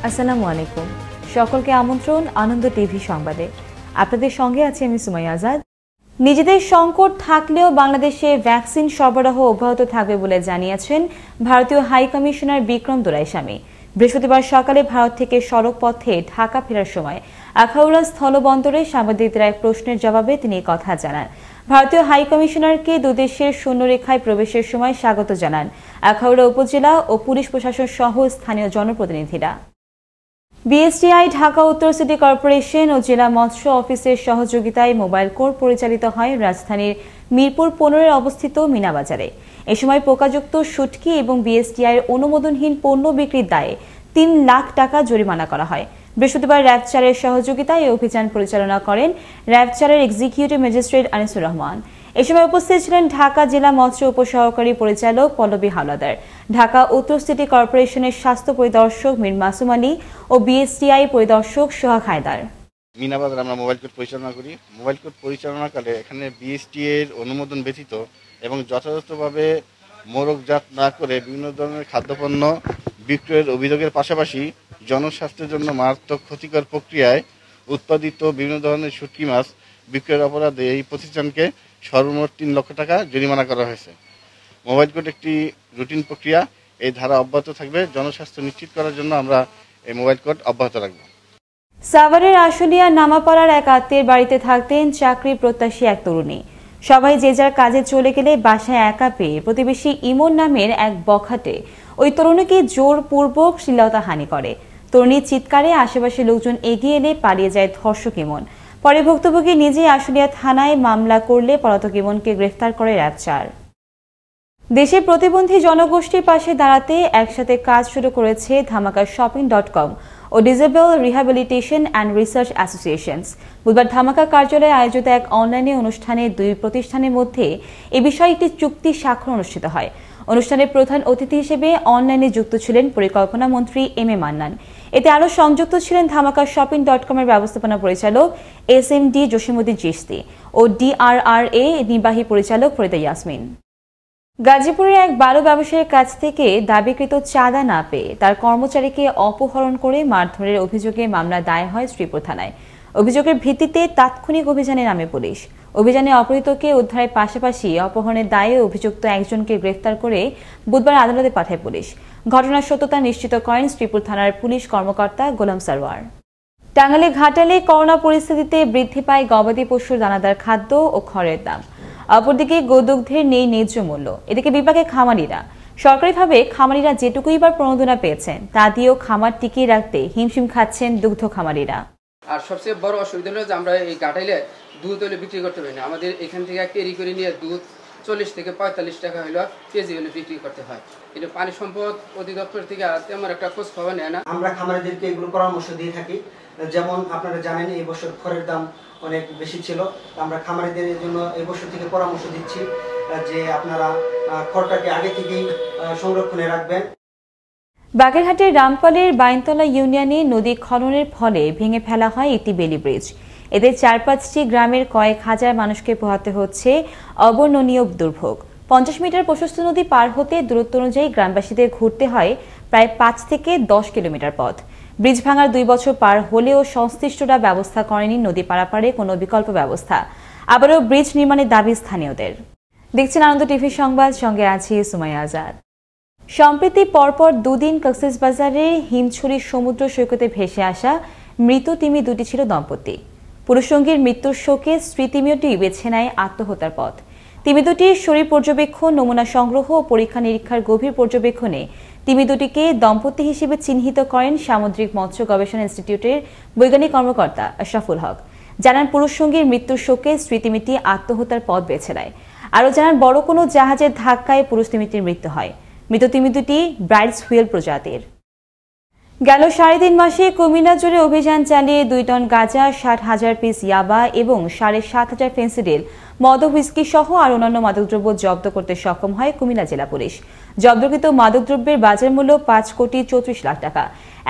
আসসালামু আলাইকুম। সকলকে আমন্ত্রণ আনন্দ টিভি সংবাদে। আপনাদের সঙ্গে আছি আমি সুমাইয়া আজাদ। নিজেদের সংকট থাকলেও বাংলাদেশে ভ্যাকসিন সরবরাহ অব্যাহত থাকবে বলে জানিয়েছেন ভারতীয় হাই কমিশনার বিক্রম দোরাইস্বামী। বৃহস্পতিবার সকালে ভারত থেকে সড়ক পথে ঢাকা ফেরার সময় আখাউড়া স্থলবন্দরে সাংবাদিকদের এক প্রশ্নের জবাবে তিনি কথা জানান। ভারতীয় হাই কমিশনারকে দুদেশের শূন্যরেখায় প্রবেশের সময় স্বাগত জানান আখাউড়া উপজেলা ও পুলিশ প্রশাসন সহ স্থানীয় জনপ্রতিনিধিরা। বিএসটিআই ঢাকা উত্তর সিটি কর্পোরেশন ও জেলা মৎস্য অফিসের সহযোগিতায় মোবাইল কোর্ট পরিচালিত হয় রাজধানীর মিরপুর 15 অবস্থিত মিনাবাজারে। এ সময় পোকাযুক্ত শুটকি এবং বিএসটিআইয়ের অনুমোদনহীন পণ্য বিক্রির দায়ে 3 লাখ টাকা জরিমানা করা হয়। বৃহস্পতিবার র্যাব 4-এর সহযোগিতায় এই অভিযান পরিচালনা করেন র্যাব 4-এর এক্সিকিউটিভ ম্যাজিস্ট্রেট আনিসুর রহমান। এ সময় উপস্থিত ছিলেন ঢাকা জেলা মৎস্য উপসহকারী পরিচালক পল্লবী হাওলাদার, ঢাকা উত্তর সিটি কর্পোরেশনের স্বাস্থ্য পরিদর্শক মীর মাসুম আলী ও বিএসটিআই পরিদর্শক সোহাগ হায়দার। মিনাবাজার আমরা মোবাইল কোর্ট পরিচালনা করি। মোবাইল কোর্ট পরিচালনাকালে এখানে বিএসটিআই এর অনুমোদন ব্যতীত এবং যথাযথভাবে মোড়কজাত না করে বিভিন্ন ধরনের খাদ্যপণ্য বিক্রয়ের অভিযোগের পাশাপাশি জনস্বাস্থ্যের জন্য মারাত্মক ক্ষতিকর প্রক্রিয়ায় উৎপাদিত বিভিন্ন ধরনের শুটকি মাছ বিক্রয়ের অপরাধে এই প্রতিষ্ঠানকে সর্বমোট 3 লক্ষ টাকা জরিমানা করা হয়েছে। মোবাইল কোর্ট একটি রুটিন প্রক্রিয়া, এই ধারা অব্যাহত থাকবে। জনস্বাস্থ্য নিশ্চিত করার জন্য আমরা এই মোবাইল কোর্ট অব্যাহত রাখব। সাভারের আশুলিয়া নামাপাড়ার এক আত্মীয়ের বাড়িতে থাকতেন চাকরি প্রত্যাশী এক তরুণী। সবাই যে যার কাজে চলে গেলে বাসায় একা পেয়ে প্রতিবেশী ইমন নামের এক বখাটে ওই তরুণীকে জোরপূর্বক শ্লীলতাহানি করে। তরুণীর চিৎকারে আশেপাশের লোকজন এগিয়ে এলে পালিয়ে যায় ধর্ষক ইমন। পরে ভুক্তভোগী নিজেই আশুলিয়া থানায় মামলা করলে পলাতক ইমনকে গ্রেফতার করে র্যাব 4। দেশের প্রতিবন্ধী জনগোষ্ঠীর পাশে দাঁড়াতে একসাথে কাজ শুরু করেছে ধামাকাশপিং.com ও disable rehabilitation and research associations. বুধবার ধামাকা কার্যালয়ে আয়োজিত এক অনলাইনে অনুষ্ঠানে দুই প্রতিষ্ঠানের মধ্যে এ বিষয়ে একটি চুক্তি স্বাক্ষর অনুষ্ঠিত হয়। অনুষ্ঠানে প্রধান অতিথি হিসেবে অনলাইনে যুক্ত ছিলেন পরিকল্পনা মন্ত্রী এম এ মান্নান। এতে আরও সংযুক্ত ছিলেন ধামাকাশপিং.com এর ব্যবস্থাপনা পরিচালক SMD জসিমউদ্দিন চিশতি ও DRRA নির্বাহী পরিচালক ফরিদা ইয়াসমিন। গাজীপুরের এক বালু ব্যবসায়ীর কাছ থেকে দাবিকৃত চাঁদা না পেয়ে তার কর্মচারীকে অপহরণ করে মারধরের অভিযোগে মামলা দায়ের হয় শ্রীপুর থানায়। অভিযোগের ভিত্তিতে তাৎক্ষণিক অভিযানে নামে পুলিশ। অভিযানে অপহৃতকে উদ্ধারের পাশাপাশি অপহরণের দায়ে অভিযুক্ত একজনকে গ্রেফতার করে বুধবার আদালতে পাঠায় পুলিশ। ঘটনার সত্যতা নিশ্চিত করেন শ্রীপুর থানার পুলিশ কর্মকর্তা গোলাম সারওয়ার। টাঙ্গাইলে ঘাটালে করোনা পরিস্থিতিতে বৃদ্ধি পায় গবাদি পশুর দানাদার খাদ্য ও খড়ের দাম। অপরদিকে গোদুগ্ধের নেই ন্যায্য মূল্য। এদিকে বিপাকে খামারিরা। সরকারিভাবে খামারিরা যেটুকুই বার প্রণোদনা পেয়েছেন তা দিয়েও খামার টিকিয়ে রাখতে হিমশিম খাচ্ছেন দুগ্ধ খামারিরা। আর সবচেয়ে বড় অসুবিধা হলো যে আমরা এই ঘাটাইলে দুধ হলে বিক্রি করতে পারি না। আমাদের এখান থেকে ক্যারি করে নিয়ে দুধ 40 থেকে 45 টাকা হলো কেজি হলে বিক্রি করতে হয়। কিন্তু পানি সম্পদ অধিদপ্তর থেকে তেমন একটা খোঁজ খবর নেয় না। আমরা খামারিদেরকে এগুলো পরামর্শ দিয়ে থাকি। যেমন আপনারা জানেন এই বছর খড়ের দাম অনেক বেশি ছিল। আমরা খামারিদের জন্য এই বছর থেকে পরামর্শ দিচ্ছি যে আপনারা খড়টাকে আগে থেকেই সংরক্ষণে রাখবেন। বাগেরহাটের রামপালের বাইনতলা ইউনিয়নে নদী খননের ফলে ভেঙে ফেলা হয় একটি বেলি ব্রিজ। এতে 4-5টি গ্রামের কয়েক হাজার মানুষকে পোহাতে হচ্ছে অবর্ণনীয় দুর্ভোগ। 50 মিটার প্রশস্ত নদী পার হতে দূরত্ব অনুযায়ী গ্রামবাসীদের ঘুরতে হয় প্রায় 5 থেকে 10 কিলোমিটার পথ। ব্রিজ ভাঙার 2 বছর পার হলেও সংশ্লিষ্টরা ব্যবস্থা করেনি নদী পারাপারে কোনো বিকল্প ব্যবস্থা। আবারও ব্রিজ নির্মাণের দাবি স্থানীয়দের। দেখছেন আনন্দ টিভি সংবাদ, সঙ্গে আছি সুমাইয়া আজাদ। সম্প্রতি পরপর 2 দিন কক্সবাজারের হিমছড়ির সমুদ্র সৈকতে ভেসে আসা মৃত তিমি দুটি ছিল দম্পতি। পুরুষসঙ্গীর মৃত্যুর শোকে স্ত্রী তিমিটি বেছে নেয় আত্মহত্যার পথ। তিমি দুটির শরীর পর্যবেক্ষণ, নমুনা সংগ্রহ ও পরীক্ষা নিরীক্ষার গভীর পর্যবেক্ষণে তিমি দুটিকে দম্পতি হিসেবে চিহ্নিত করেন সামুদ্রিক মৎস্য গবেষণা ইনস্টিটিউটের বৈজ্ঞানিক কর্মকর্তা আশরাফুল হক। জানান পুরুষসঙ্গীর মৃত্যুর শোকে স্ত্রী তিমিটি আত্মহত্যার পথ বেছে নেয়। আরও জানান বড় কোনো জাহাজের ধাক্কায় পুরুষ তিমিটির মৃত্যু হয়। মৃত তিমি দুটি ব্রাইডস হুইল প্রজাতির। গেল 3.5 মাসে কুমিল্লা জুড়ে অভিযান চালিয়ে 2 টন গাঁজা, 60,000 পিস ইয়াবা এবং 7,500 ফেন্সিডিল, মদ, হুইস্কি সহ আর অন্যান্য মাদকদ্রব্য জব্দ করতে সক্ষম হয় কুমিল্লা জেলা পুলিশ। জব্দকৃত মাদকদ্রব্যের বাজার মূল্য 5,34,00,000 টাকা।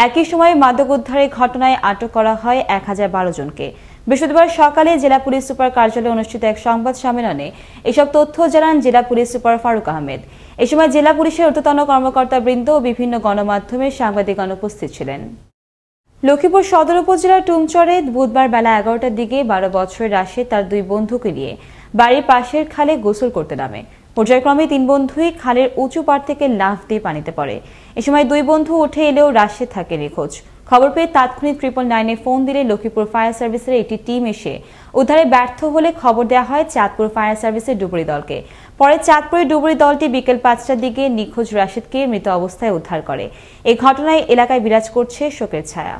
একই সময়ে মাদক উদ্ধারের ঘটনায় আটক করা হয় 1012 জনকে। বৃহস্পতিবার সকালে জেলা পুলিশ সুপার কার্যালয়ে অনুষ্ঠিত এক সংবাদ সম্মেলনে এসব তথ্য জানান জেলা পুলিশ সুপার ফারুক আহমেদ। এ সময় জেলা পুলিশের ঊর্ধ্বতন কর্মকর্তাবৃন্দ ও বিভিন্ন গণমাধ্যমের সাংবাদিকগণ উপস্থিত ছিলেন। লক্ষ্মীপুর সদর উপজেলার টুমচরে বুধবার বেলা 11টার দিকে 12 বছরের রাশেদ তার 2 বন্ধুকে নিয়ে বাড়ির পাশের খালে গোসল করতে নামে। পর্যায়ক্রমে 3 বন্ধুই খালের উঁচু পাড় থেকে লাফ দিয়ে পানিতে পড়ে। এ সময় 2 বন্ধু উঠে এলেও রাশেদ থাকে নিখোঁজ। খবর পেয়ে তাৎক্ষণিক 999-এ ফোন দিলে লক্ষ্মীপুর ফায়ার সার্ভিসের একটি টিম এসে উদ্ধারে ব্যর্থ হলে খবর দেওয়া হয় চাঁদপুর ফায়ার সার্ভিসের ডুবুরি দলকে। পরে চাঁদপুরের ডুবুরি দলটি বিকেল 5টার দিকে নিখোঁজ রাশেদকে মৃত অবস্থায় উদ্ধার করে। এই ঘটনায় এলাকায় বিরাজ করছে শোকের ছায়া।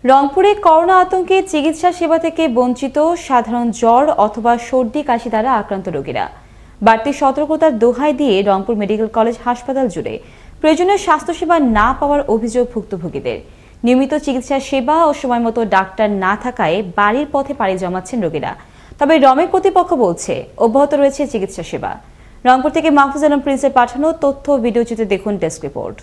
রংপুরে করোনা আতঙ্কে চিকিৎসা সেবা থেকে বঞ্চিত সাধারণ জ্বর অথবা সর্দি কাশি দ্বারা আক্রান্ত রোগীরা। বাড়তি সতর্কতার দোহাই দিয়ে রংপুর মেডিকেল কলেজ হাসপাতাল জুড়ে প্রয়োজনীয় স্বাস্থ্যসেবা না পাওয়ার অভিযোগ ভুক্তভোগীদের। নিয়মিত চিকিৎসা সেবা ও সময়মতো ডাক্তার না থাকায় বাড়ির পথে পাড়ি জমাচ্ছেন রোগীরা। তবে রমেক কর্তৃপক্ষ বলছে অব্যাহত রয়েছে চিকিৎসা সেবা। রংপুর থেকে মাহফুজ আলম প্রিন্সের পাঠানো তথ্য ভিডিওচিত্রে দেখুন ডেস্ক রিপোর্ট।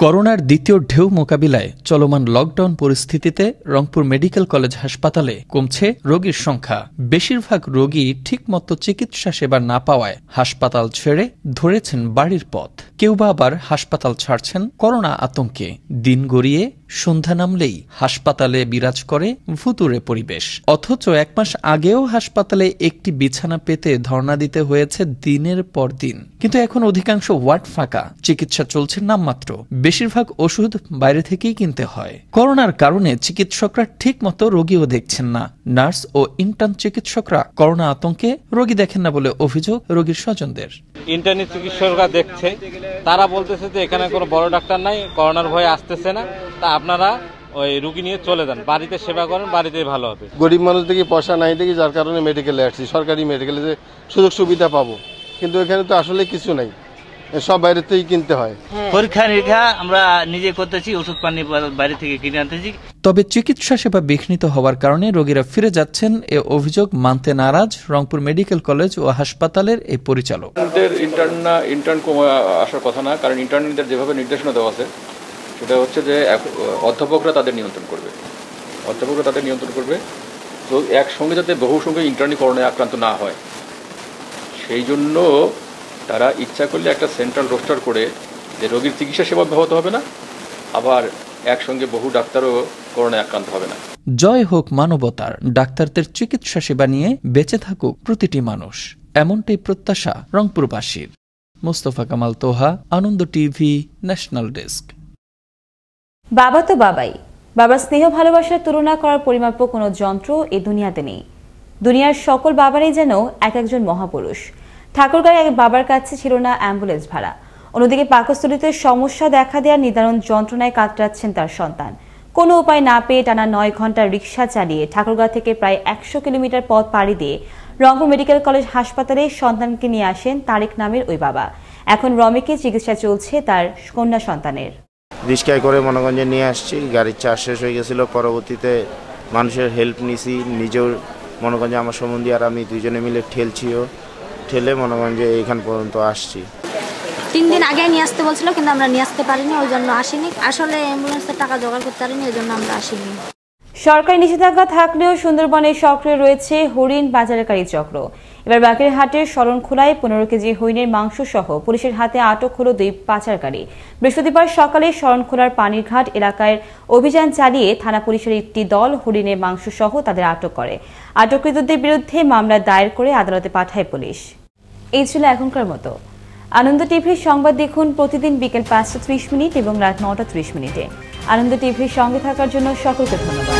করোনার দ্বিতীয় ঢেউ মোকাবিলায় চলমান লকডাউন পরিস্থিতিতে রংপুর মেডিকেল কলেজ হাসপাতালে কমছে রোগীর সংখ্যা। বেশিরভাগ রোগী ঠিকমতো চিকিৎসা সেবা না পাওয়ায় হাসপাতাল ছেড়ে ধরেছেন বাড়ির পথ। কেউ বা আবার হাসপাতাল ছাড়ছেন করোনা আতঙ্কে। দিন গড়িয়ে সন্ধ্যা নামলেই হাসপাতালে বিরাজ করে ভুতুড়ে পরিবেশ। অথচ 1 মাস আগেও হাসপাতালে একটি বিছানা পেতে ধর্ণা দিতে হয়েছে দিনের পর দিন। কিন্তু এখন অধিকাংশ ওয়ার্ড ফাঁকা, চিকিৎসা চলছে নামমাত্র। বেশিরভাগ ওষুধ বাইরে থেকেই কিনতে হয়। করোনার কারণে চিকিৎসকরা ঠিক মতো রোগীও দেখছেন না। নার্স ও ইন্টার্ন চিকিৎসকরা করোনা আতঙ্কে রোগী দেখেন না বলে অভিযোগ রোগীর স্বজনদের। ইন্টার্নি চিকিৎসকরা দেখছে, তারা বলতেছে যে এখানে কোনো বড় ডাক্তার নাই, করোনার ভয়ে আসতেছে না, তা আপনারা ওই রুগী নিয়ে চলে যান, বাড়িতে সেবা করেন, বাড়িতেই ভালো হবে। গরিব মানুষ দেখি পয়সা নাই দেখি, যার কারণে মেডিকেলে আসছি, সরকারি মেডিকেলে যে সুযোগ সুবিধা পাবো, কিন্তু এখানে তো আসলে কিছু নাই, সব বাইরে থেকেই কিনতে হয়। পরীক্ষা নিরীক্ষা আমরা নিজে করতেছি, ওষুধ পানি বাইরে থেকে কিনে আনতেছি। তবে চিকিৎসা সেবা বিঘ্নিত হওয়ার কারণে রোগীরা ফিরে যাচ্ছেন এ অভিযোগ মানতে নারাজ রংপুর মেডিকেল কলেজ ও হাসপাতালের এই পরিচালক। ইন্টার্ন আসার কথা না, কারণ ইন্টার্নদের যেভাবে নির্দেশনা দেওয়া আছে সেটা হচ্ছে যে অধ্যাপকরা তাদের নিয়ন্ত্রণ করবে, তো একসঙ্গে যাতে বহু সঙ্গে ইন্টার্নি করোনায় আক্রান্ত না হয়, সেই জন্য তারা ইচ্ছা করলে একটা সেন্ট্রাল রোস্টার করে যে রোগীর চিকিৎসা সেবা ব্যাহত হবে না, আবার একসঙ্গে বহু ডাক্তারও করোনায় আক্রান্ত হবে না। জয় হোক মানবতার, ডাক্তারদের চিকিৎসা সেবা নিয়ে বেঁচে থাকুক প্রতিটি মানুষ, এমনটাই প্রত্যাশা রংপুরবাসীর। মোস্তফা কামাল তোহা, আনন্দ টিভি, ন্যাশনাল ডেস্ক। বাবা তো বাবাই, বাবার স্নেহ ভালোবাসার তুলনা করার পরিমাপ্য কোনো যন্ত্র এই দুনিয়াতে নেই। দুনিয়ার সকল বাবারই যেন একজন মহাপুরুষ। ঠাকুরগাঁয়ে এক বাবার কাছে ছিল না অ্যাম্বুলেন্স ভাড়া। অন্যদিকে পাকস্থলীতে সমস্যা দেখা দেওয়ার নিদারুণ যন্ত্রণায় কাতরাচ্ছেন তার সন্তান। কোনো উপায় না পেয়ে টানা 9 ঘন্টা রিক্সা চালিয়ে ঠাকুরগাঁ থেকে প্রায় 100 কিলোমিটার পথ পাড়ি দিয়ে রংপুর মেডিকেল কলেজ হাসপাতালে সন্তানকে নিয়ে আসেন তারেক নামের ওই বাবা। এখন রমেকে চিকিৎসা চলছে তার কন্যা সন্তানের। রিক্সায় করে মনোগঞ্জে নিয়ে আসছি, গাড়ির চার্জ শেষ হয়ে গেছিল, পরবর্তীতে মানুষের হেল্প নিছি, নিজেও মনোগঞ্জে আমার সম্বন্ধী আর আমি দুজনে মিলে ঠেলে মনোগঞ্জে এইখান পর্যন্ত আসছি। 3 দিন আগে নিয়ে আসতে বলছিল, কিন্তু আমরা নিয়ে আসতে পারিনি, ওই জন্য আসিনি। আসলে অ্যাম্বুলেন্সের টাকা জোগাড় করতে পারিনি, ওই জন্য আমরা আসিনি। সরকারি নিষেধাজ্ঞা থাকলেও সুন্দরবনে সক্রিয় রয়েছে হরিণ পাচারকারী চক্র। এবার বাকেরহাটের শরণখোলায় 15 কেজি হরিণের মাংস সহ পুলিশের হাতে আটক হলো 2 পাচারকারী। বৃহস্পতিবার সকালে শরণখোলার পানিরঘাট এলাকায় অভিযান চালিয়ে থানা পুলিশের একটি দল হরিণের মাংস সহ তাদের আটক করে। আটককৃতদের বিরুদ্ধে মামলা দায়ের করে আদালতে পাঠায় পুলিশ। এই ছিল এখনকার মতো। আনন্দ টিভির সংবাদ দেখুন প্রতিদিন বিকেল 5:30 এবং রাত 9:30। আনন্দ টিভির সঙ্গে থাকার জন্য সকলকে ধন্যবাদ।